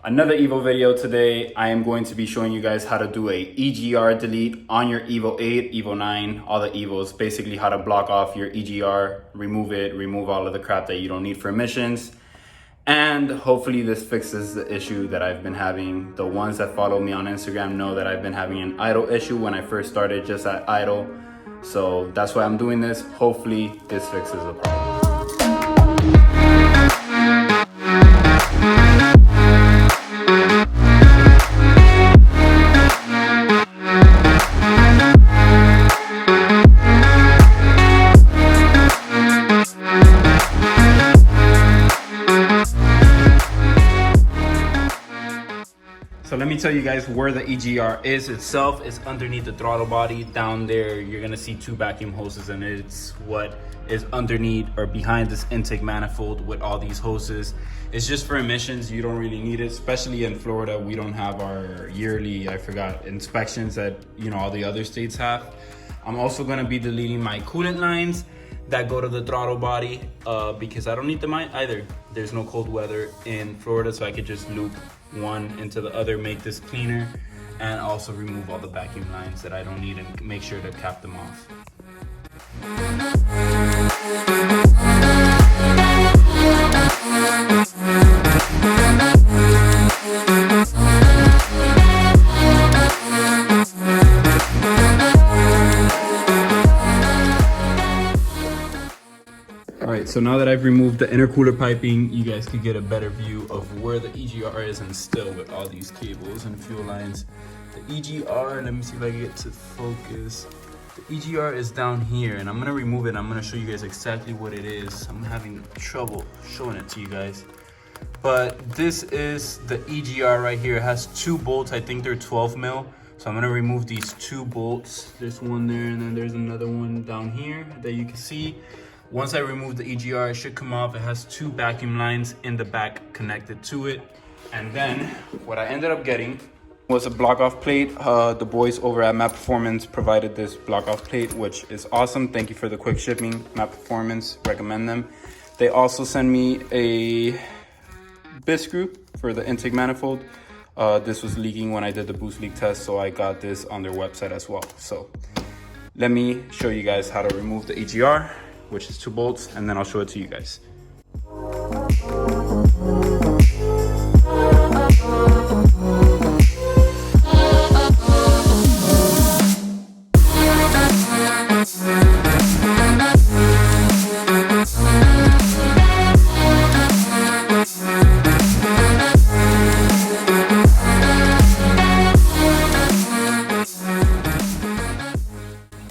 Another EVO video today. I am going to be showing you guys how to do a EGR delete on your EVO 8, EVO 9, all the EVOs. Basically how to block off your EGR, remove it, remove all of the crap that you don't need for emissions. And hopefully this fixes the issue that I've been having. The ones that follow me on Instagram know that I've been having an idle issue when I first started, just at idle. So that's why I'm doing this. Hopefully this fixes the problem. So let me tell you guys where the EGR is itself. It's underneath the throttle body down there. You're gonna see two vacuum hoses, and it's what is underneath or behind this intake manifold with all these hoses. It's just for emissions. You don't really need it, especially in Florida. We don't have our yearly, inspections that all the other states have. I'm also gonna be deleting my coolant lines that go to the throttle body because I don't need them either. There's no cold weather in Florida, so I could just loop one into the other, make this cleaner, and also remove all the vacuum lines that I don't need and make sure to cap them off. Alright, so now that I've removed the intercooler piping, you guys could get a better view of where the EGR is, and still with all these cables and fuel lines. The EGR, let me see if I can get to focus. The EGR is down here, and I'm gonna remove it. I'm gonna show you guys exactly what it is. I'm having trouble showing it to you guys. But this is the EGR right here. It has two bolts, I think they're 12 mil. So I'm gonna remove these two bolts. There's one there, and then there's another one down here that you can see. Once I remove the EGR, it should come off. It has two vacuum lines in the back connected to it. And then what I ended up getting was a block off plate. The boys over at MAPERFORMANCE provided this block off plate, which is awesome. Thank you for the quick shipping. MAPERFORMANCE, recommend them. They also sent me a bit screw for the intake manifold. This was leaking when I did the boost leak test, so I got this on their website as well. So let me show you guys how to remove the EGR, which is two bolts, and then I'll show it to you guys.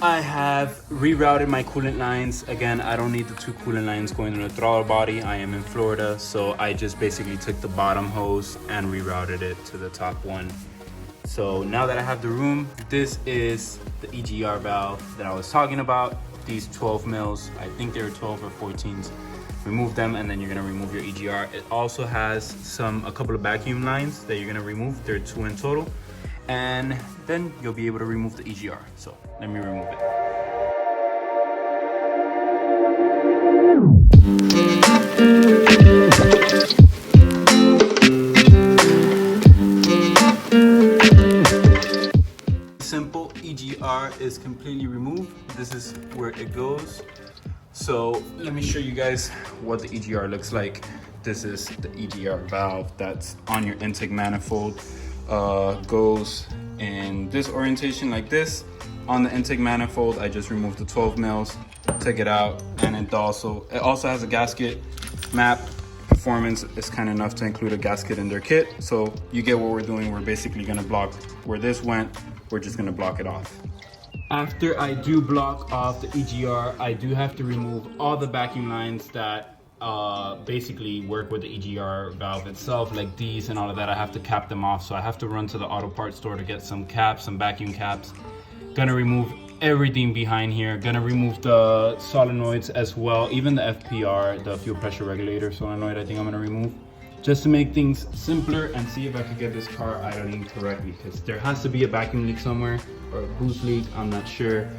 I have rerouted my coolant lines. Again, I don't need the two coolant lines going to the throttle body. I am in Florida, so I just basically took the bottom hose and rerouted it to the top one. So now that I have the room, this is the EGR valve that I was talking about. These 12 mils, I think they were 12 or 14s. Remove them, and then you're gonna remove your EGR. It also has a couple of vacuum lines that you're gonna remove. There are two in total. And then you'll be able to remove the EGR. So let me remove it. Simple, EGR is completely removed. This is where it goes. So let me show you guys what the EGR looks like. This is the EGR valve that's on your intake manifold. Goes in this orientation like this. On the intake manifold, I just removed the 12 mils, took it out, and it also has a gasket. MAPERFORMANCE is kind enough to include a gasket in their kit, so you get what we're doing. We're basically gonna block where this went. We're just gonna block it off. After I do block off the EGR, I do have to remove all the vacuum lines that basically work with the EGR valve itself, like these and all of that. I have to cap them off, so I have to run to the auto parts store to get some caps, some vacuum caps. Gonna remove everything behind here. Gonna remove the solenoids as well, even the FPR, the fuel pressure regulator solenoid. I think I'm gonna remove, just to make things simpler and see if I could get this car idling correctly, because there has to be a vacuum leak somewhere or a boost leak. I'm not sure.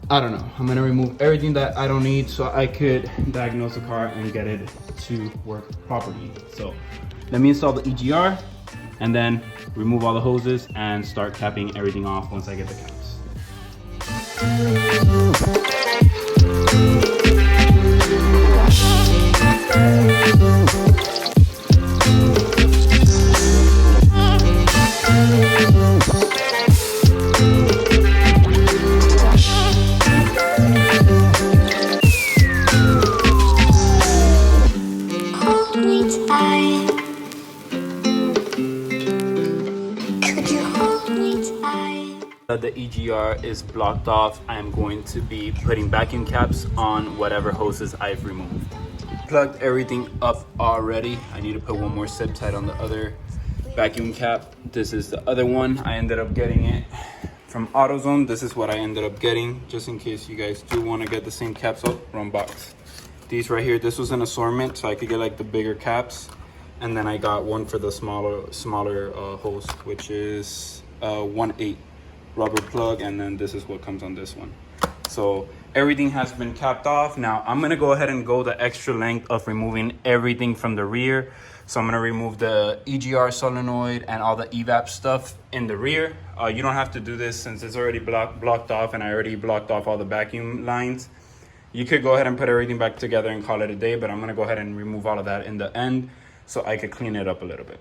I don't know. I'm gonna remove everything that I don't need so I could diagnose the car and get it to work properly. So let me install the EGR and then remove all the hoses and start capping everything off once I get the caps. The EGR is blocked off. I'm going to be putting vacuum caps on whatever hoses I've removed. Plugged everything up already. I need to put one more zip tight on the other vacuum cap. This is the other one. I ended up getting it from AutoZone. This is what I ended up getting, just in case you guys do want to get the same caps. Oh, wrong box. These right here, this was an assortment, so I could get like the bigger caps. And then I got one for the smaller hose, which is 1/8 rubber plug, and then this is what comes on this one. So everything has been capped off. Now I'm gonna go ahead and go the extra length of removing everything from the rear. So I'm gonna remove the EGR solenoid and all the evap stuff in the rear. You don't have to do this since it's already blocked off, and I already blocked off all the vacuum lines. You could go ahead and put everything back together and call it a day, but I'm gonna go ahead and remove all of that in the end so I could clean it up a little bit.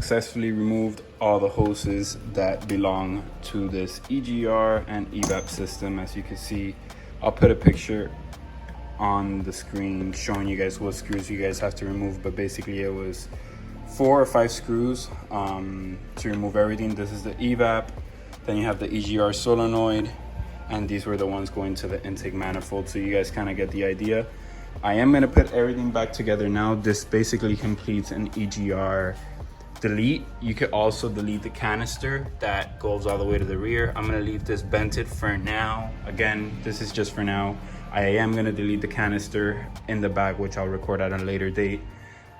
Successfully removed all the hoses that belong to this EGR and evap system. As you can see, I'll put a picture on the screen showing you guys what screws you guys have to remove, but basically it was 4 or 5 screws to remove everything. This is the evap, then you have the EGR solenoid, and these were the ones going to the intake manifold, so you guys kind of get the idea. I am going to put everything back together now. This basically completes an EGR delete. You could also delete the canister that goes all the way to the rear. I'm gonna leave this vented for now. Again, this is just for now. I am gonna delete the canister in the back, which I'll record at a later date.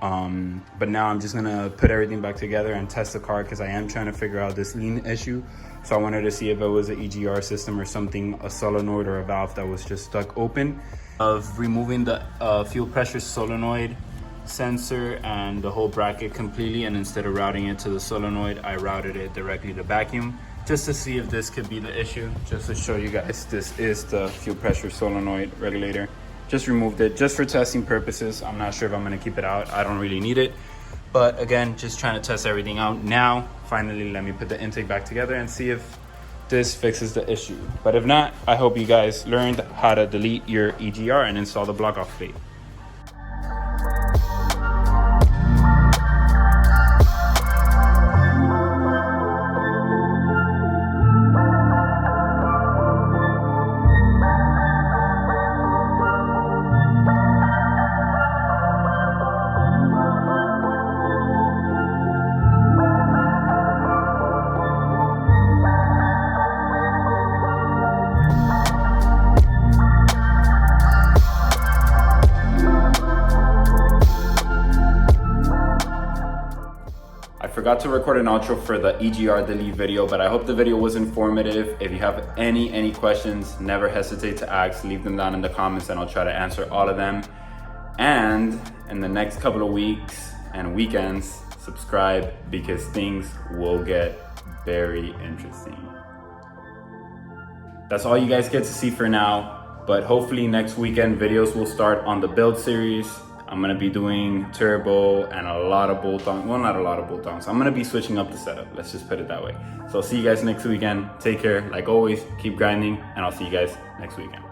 But now I'm just gonna put everything back together and test the car, because I am trying to figure out this lean issue. So I wanted to see if it was an EGR system or something, a solenoid or a valve that was just stuck open. Of removing the fuel pressure solenoid sensor and the whole bracket completely, and instead of routing it to the solenoid, I routed it directly to vacuum, just to see if this could be the issue. Just to show you guys, this is the fuel pressure solenoid regulator. Just removed it just for testing purposes. I'm not sure if I'm going to keep it out. I don't really need it, but again, just trying to test everything out. Now finally, let me put the intake back together and see if this fixes the issue. But if not, I hope you guys learned how to delete your EGR and install the block off plate. Forgot to record an outro for the EGR delete video, but I hope the video was informative. If you have any questions, never hesitate to ask. Leave them down in the comments and I'll try to answer all of them. And in the next couple of weeks and weekends, subscribe, because things will get very interesting. that's all you guys get to see for now. But hopefully next weekend videos will start on the build series. I'm gonna be doing turbo and a lot of bolt-ons. Well, not a lot of bolt-ons. I'm gonna be switching up the setup. Let's just put it that way. So I'll see you guys next weekend. Take care. Like always, keep grinding, and I'll see you guys next weekend.